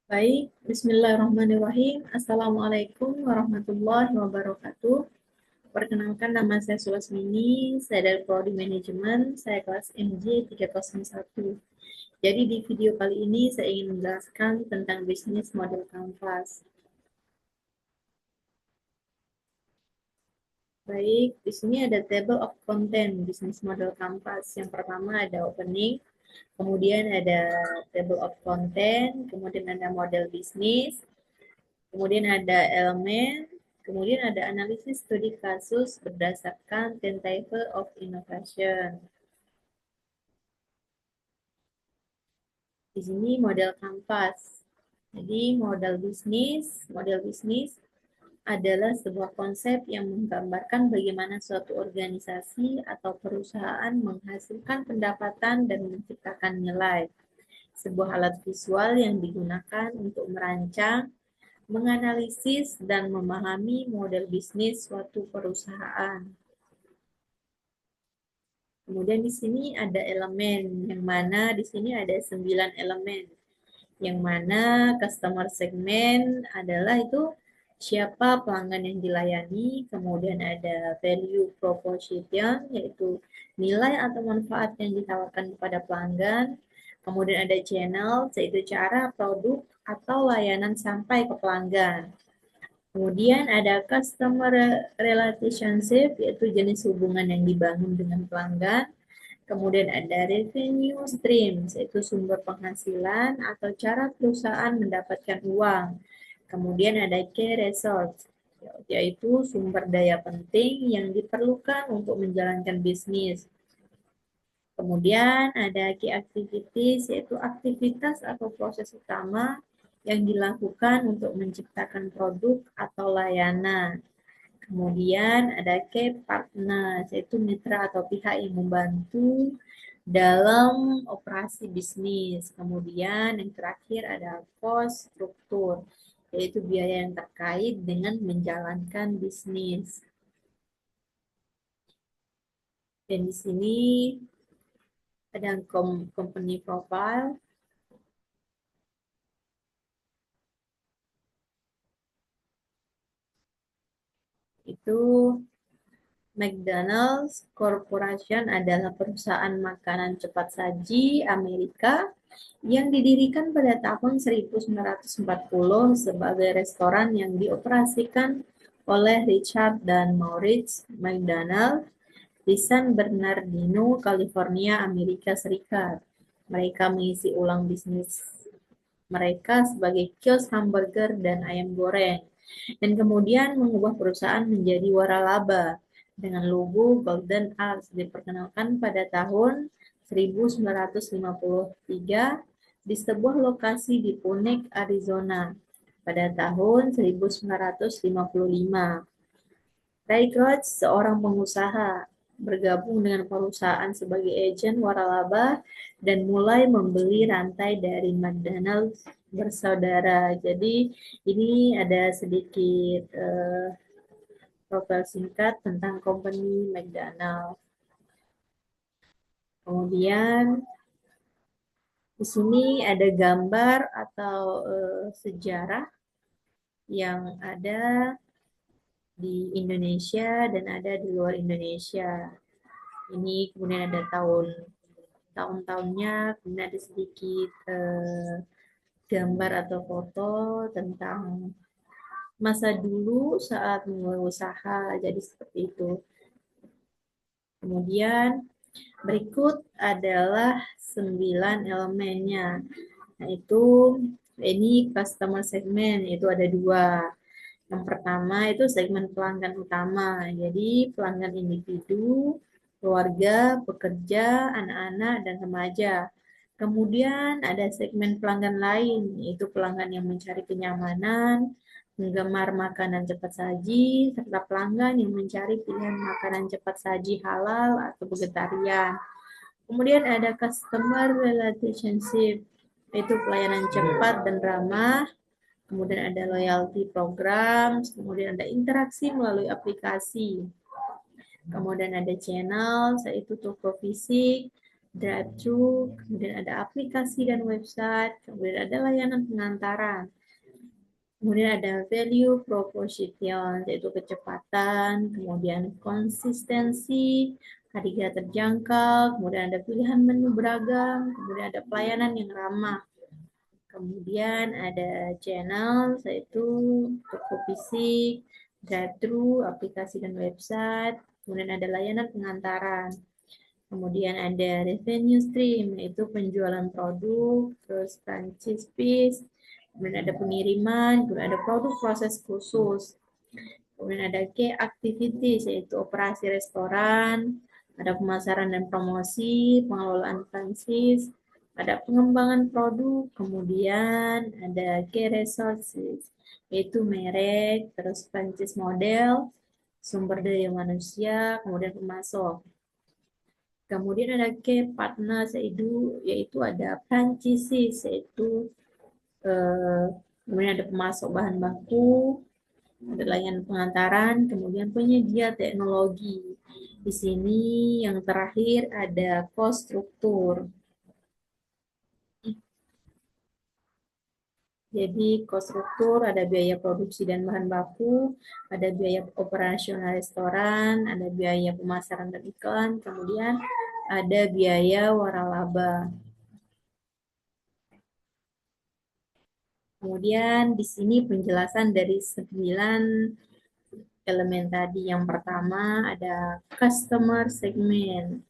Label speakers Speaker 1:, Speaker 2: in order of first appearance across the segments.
Speaker 1: Baik, Bismillahirrahmanirrahim. Assalamualaikum warahmatullahi wabarakatuh. Perkenalkan, nama saya Sulasmini, saya dari Prodi Manajemen, saya kelas MJ 301. Jadi di video kali ini saya ingin menjelaskan tentang bisnis model kanvas. Baik, di sini ada table of content bisnis model kanvas. Yang pertama ada opening, kemudian ada table of content, kemudian ada model bisnis, kemudian ada elemen, kemudian ada analisis studi kasus berdasarkan timetable of innovation. Di sini model kanvas. Jadi model bisnis adalah sebuah konsep yang menggambarkan bagaimana suatu organisasi atau perusahaan menghasilkan pendapatan dan menciptakan nilai. Sebuah alat visual yang digunakan untuk merancang, menganalisis, dan memahami model bisnis suatu perusahaan. Kemudian di sini ada elemen, yang mana di sini ada 9 elemen. Yang mana customer segment adalah itu siapa pelanggan yang dilayani, kemudian ada value proposition, yaitu nilai atau manfaat yang ditawarkan kepada pelanggan, kemudian ada channel, yaitu cara produk atau layanan sampai ke pelanggan. Kemudian ada customer relationship, yaitu jenis hubungan yang dibangun dengan pelanggan. Kemudian ada revenue stream, yaitu sumber penghasilan atau cara perusahaan mendapatkan uang. Kemudian ada key resource, yaitu sumber daya penting yang diperlukan untuk menjalankan bisnis. Kemudian ada key activities, yaitu aktivitas atau proses utama yang dilakukan untuk menciptakan produk atau layanan. Kemudian ada key partner, yaitu mitra atau pihak yang membantu dalam operasi bisnis. Kemudian yang terakhir ada cost struktur, yaitu biaya yang terkait dengan menjalankan bisnis. Dan di sini ada company profile. Itu McDonald's Corporation adalah perusahaan makanan cepat saji Amerika yang didirikan pada tahun 1940 sebagai restoran yang dioperasikan oleh Richard dan Maurice McDonald di San Bernardino, California, Amerika Serikat. Mereka mengisi ulang bisnis mereka sebagai kios hamburger dan ayam goreng, dan kemudian mengubah perusahaan menjadi waralaba dengan logo Golden Arch diperkenalkan pada tahun 1953 di sebuah lokasi di Phoenix, Arizona pada tahun 1955. Ray Kroc, seorang pengusaha, bergabung dengan perusahaan sebagai agen waralaba dan mulai membeli rantai dari McDonald's bersaudara. Jadi ini ada sedikit profil singkat tentang company McDonald's. Kemudian di sini ada gambar atau sejarah yang ada di Indonesia dan ada di luar Indonesia. Ini kemudian ada tahun-tahunnya, kemudian ada sedikit gambar atau foto tentang masa dulu saat memulai usaha. Jadi seperti itu. Kemudian berikut adalah 9 elemennya. Nah, itu ini customer segment, itu ada 2. Yang pertama itu segmen pelanggan utama. Jadi pelanggan individu, keluarga, pekerja, anak-anak, dan remaja. Kemudian ada segmen pelanggan lain, yaitu pelanggan yang mencari kenyamanan, penggemar makanan cepat saji, serta pelanggan yang mencari pilihan makanan cepat saji halal atau vegetarian. Kemudian ada customer relationship, yaitu pelayanan cepat dan ramah. Kemudian ada loyalty program, kemudian ada interaksi melalui aplikasi. Kemudian ada channel, yaitu toko fisik, drive-thru, kemudian ada aplikasi dan website, kemudian ada layanan pengantaran. Kemudian ada value proposition, yaitu kecepatan, kemudian konsistensi, harga terjangkau, kemudian ada pilihan menu beragam, kemudian ada pelayanan yang ramah. Kemudian ada channel, yaitu toko fisik, drive-thru, aplikasi dan website, kemudian ada layanan pengantaran. Kemudian ada revenue stream, yaitu penjualan produk, terus franchise fees, kemudian ada pengiriman, kemudian ada produk proses khusus. Kemudian ada key activities, yaitu operasi restoran, ada pemasaran dan promosi, pengelolaan franchise, ada pengembangan produk, kemudian ada key resources, yaitu merek, terus franchise model, sumber daya manusia, kemudian pemasok. Kemudian ada key partners, yaitu ada franchises, yaitu kemudian ada pemasok bahan baku, ada layanan pengantaran, kemudian penyedia teknologi. Di sini yang terakhir ada cost struktur. Jadi cost struktur ada biaya produksi dan bahan baku, ada biaya operasional restoran, ada biaya pemasaran dan iklan, kemudian ada biaya waralaba. Kemudian di sini penjelasan dari 9 elemen tadi. Yang pertama ada customer segment.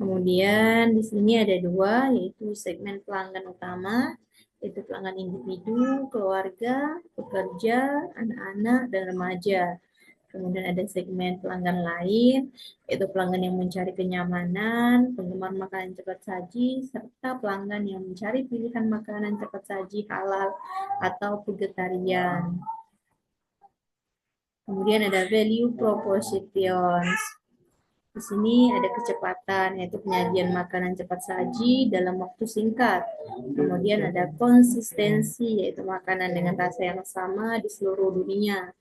Speaker 1: Kemudian di sini ada dua, yaitu segmen pelanggan utama, yaitu pelanggan individu, keluarga, pekerja, anak-anak, dan remaja. Kemudian ada segmen pelanggan lain, yaitu pelanggan yang mencari kenyamanan, penggemar makanan cepat saji, serta pelanggan yang mencari pilihan makanan cepat saji halal atau vegetarian. Kemudian ada value propositions. Di sini ada kecepatan, yaitu penyajian makanan cepat saji dalam waktu singkat. Kemudian ada konsistensi, yaitu makanan dengan rasa yang sama di seluruh dunia.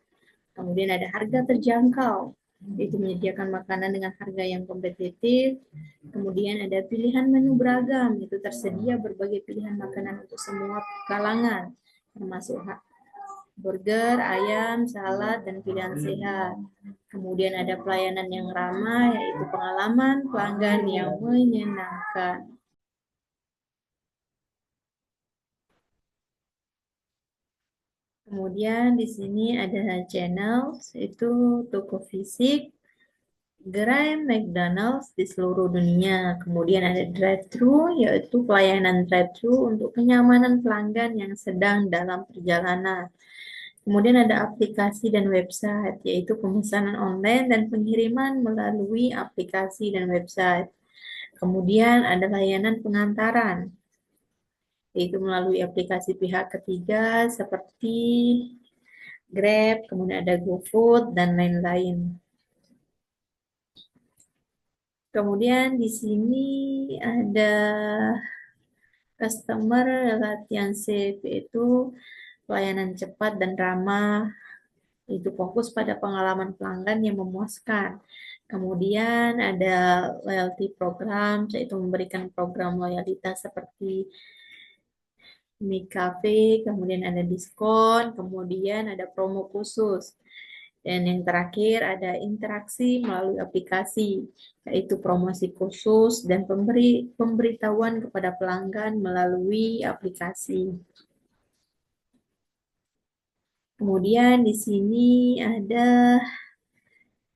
Speaker 1: Kemudian ada harga terjangkau, yaitu menyediakan makanan dengan harga yang kompetitif. Kemudian ada pilihan menu beragam, yaitu tersedia berbagai pilihan makanan untuk semua kalangan, termasuk burger, ayam, salad, dan pilihan sehat. Kemudian ada pelayanan yang ramah, yaitu pengalaman pelanggan yang menyenangkan. Kemudian di sini ada channel, yaitu toko fisik, gerai McDonald's di seluruh dunia. Kemudian ada drive-thru, yaitu pelayanan drive-thru untuk kenyamanan pelanggan yang sedang dalam perjalanan. Kemudian ada aplikasi dan website, yaitu pemesanan online dan pengiriman melalui aplikasi dan website. Kemudian ada layanan pengantaran, yaitu melalui aplikasi pihak ketiga seperti Grab, kemudian ada GoFood, dan lain-lain. Kemudian di sini ada customer relationship, yaitu pelayanan cepat dan ramah, itu fokus pada pengalaman pelanggan yang memuaskan. Kemudian ada loyalty program, yaitu memberikan program loyalitas seperti Mi Cafe, kemudian ada diskon, kemudian ada promo khusus. Dan yang terakhir ada interaksi melalui aplikasi, yaitu promosi khusus dan pemberitahuan kepada pelanggan melalui aplikasi. Kemudian di sini ada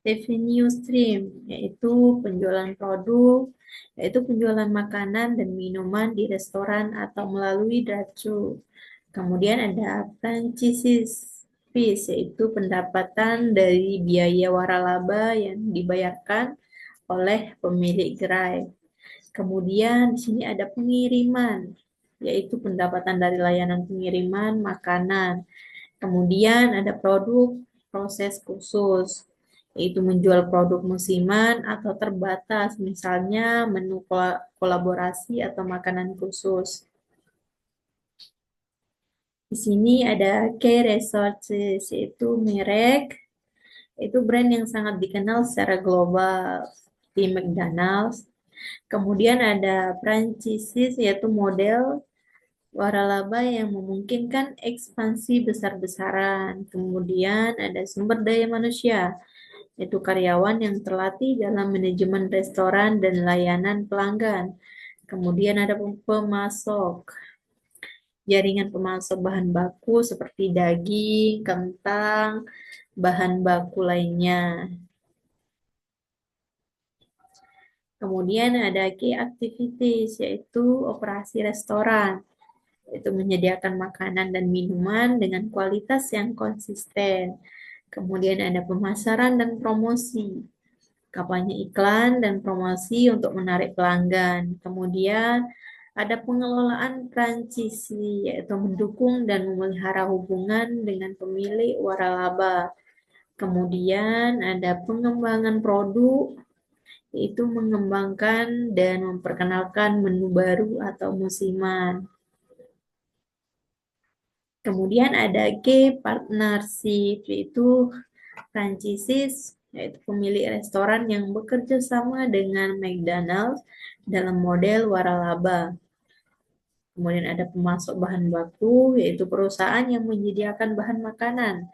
Speaker 1: revenue stream, yaitu penjualan produk, yaitu penjualan makanan dan minuman di restoran atau melalui drive-thru. Kemudian ada franchise fees, yaitu pendapatan dari biaya waralaba yang dibayarkan oleh pemilik gerai. Kemudian di sini ada pengiriman, yaitu pendapatan dari layanan pengiriman makanan. Kemudian ada produk proses khusus, yaitu menjual produk musiman atau terbatas, misalnya menu kolaborasi atau makanan khusus. Di sini ada key resources, yaitu merek, itu brand yang sangat dikenal secara global. seperti McDonald's. Kemudian ada franchises yaitu model waralaba yang memungkinkan ekspansi besar-besaran. Kemudian ada sumber daya manusia, yaitu karyawan yang terlatih dalam manajemen restoran dan layanan pelanggan. Kemudian ada pemasok, jaringan pemasok bahan baku seperti daging, kentang, bahan baku lainnya. Kemudian ada key activities, yaitu operasi restoran, yaitu menyediakan makanan dan minuman dengan kualitas yang konsisten. Kemudian ada pemasaran dan promosi, kampanye iklan dan promosi untuk menarik pelanggan. Kemudian ada pengelolaan franchisee, yaitu mendukung dan memelihara hubungan dengan pemilik waralaba. Kemudian ada pengembangan produk, yaitu mengembangkan dan memperkenalkan menu baru atau musiman. Kemudian ada key partnership, yaitu franchises, yaitu pemilik restoran yang bekerja sama dengan McDonald's dalam model waralaba. Kemudian ada pemasok bahan baku, yaitu perusahaan yang menyediakan bahan makanan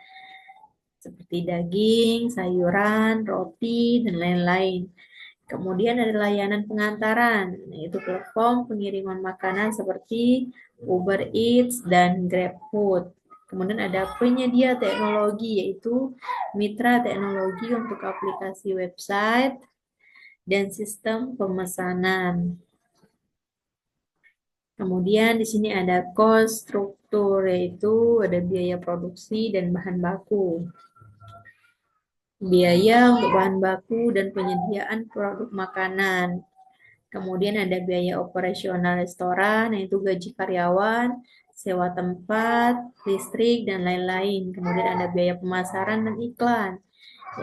Speaker 1: seperti daging, sayuran, roti, dan lain-lain. Kemudian ada layanan pengantaran, yaitu platform pengiriman makanan seperti Uber Eats dan GrabFood. Kemudian ada penyedia teknologi, yaitu mitra teknologi untuk aplikasi website dan sistem pemesanan. Kemudian di sini ada cost struktur, yaitu ada biaya produksi dan bahan baku. Biaya untuk bahan baku dan penyediaan produk makanan. Kemudian ada biaya operasional restoran, yaitu gaji karyawan, sewa tempat, listrik, dan lain-lain. Kemudian ada biaya pemasaran dan iklan,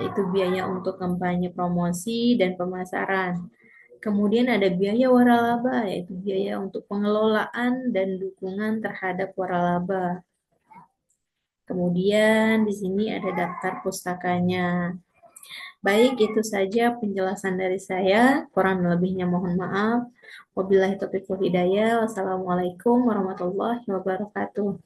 Speaker 1: yaitu biaya untuk kampanye promosi dan pemasaran. Kemudian ada biaya waralaba, yaitu biaya untuk pengelolaan dan dukungan terhadap waralaba. Kemudian di sini ada daftar pustakanya. Baik, itu saja penjelasan dari saya. Kurang lebihnya mohon maaf. Wabillahi taufiq wal hidayah. Wassalamualaikum warahmatullahi wabarakatuh.